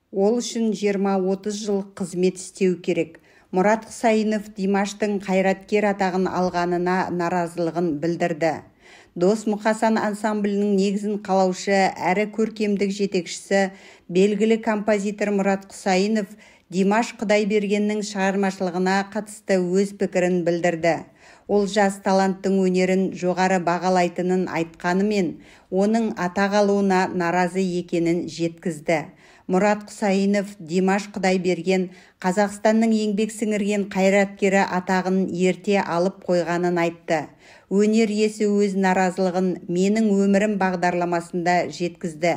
Ол үшін 20-30 жыл қызмет істеу керек. Мұрат Құсайынов Димаштың қайраткер атағын алғанына наразылығын білдірді. Дос Мұқасан ансамблінің негізін қалаушы әрі көркемдік жетекшісі белгілі композитор Мұрат Құсайынов Димаш Құдайбергеннің шығармашылығына қатысты өз пікірін білдірді. Ол жас таланттың өнерін жоғары бағалайтынын айтқанымен, оның атақ алуына наразы екенін жеткізді. Мұрат Құсайынов Димаш Құдайберген Қазақстанның еңбек сіңірген қайраткері атағын ерте алып қойғанын айтты. Өнер иесі өз наразылығын «Менің өмірім» бағдарламасында жеткізді.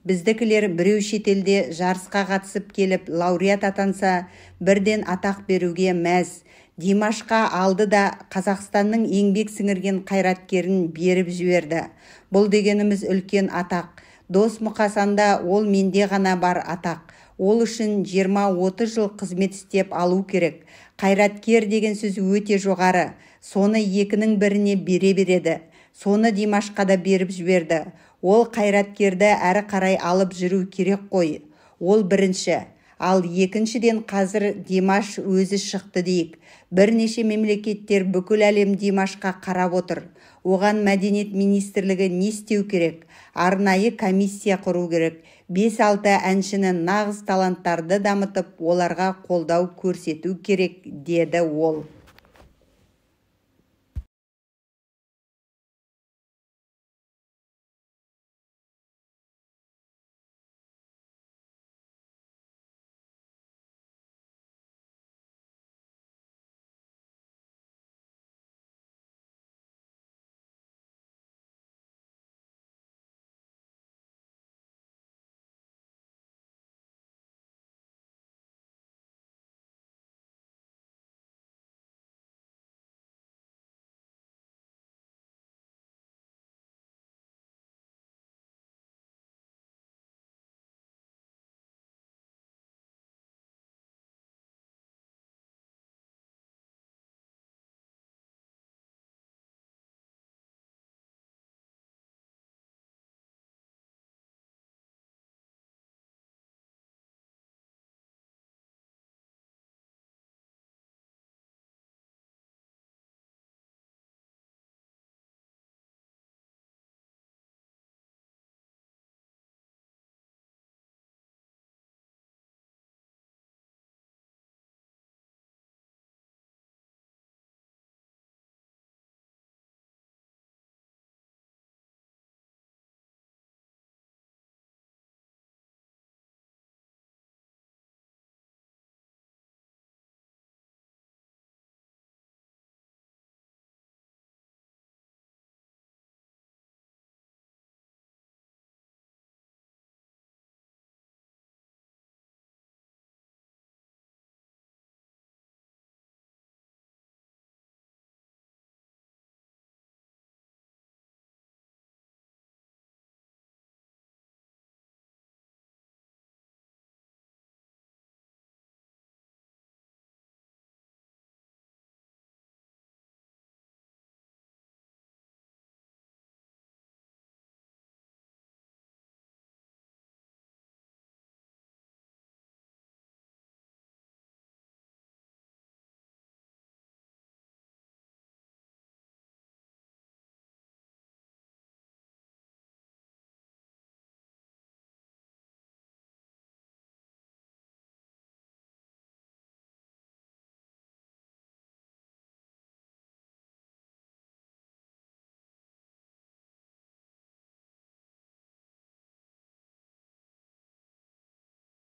Біздікілер біреу шетелде жарысқа қатысып келіп лауреат атанса, бірден атақ беруге мәз. Димашқа алды да Қазақстанның еңбек сіңірген қайраткерін беріп жіберді. Бұл дегеніміз үлкен атақ. Дос Мұқасанда ол менде ғана бар атақ. Ол үшін 20-30 жыл қызмет істеп алу керек. Қайраткер деген сөз өте жоғары. Соны екінің біріне бере береді. Соны Димашқа да беріп жіберді. Ол қайраткерді әрі қарай алып жүру керек қой. Ол бірінші. Ал екіншіден қазір Димаш өзі шықты дейік. Бірнеше мемлекеттер бүкіл әлем Димашқа қарап отыр. Оған мәдениет министрлігі не істеу керек? Арнайы комиссия құру керек. 5-6 әншіні нағыз таланттарды дамытып, оларға қолдау көрсету керек, деді ол.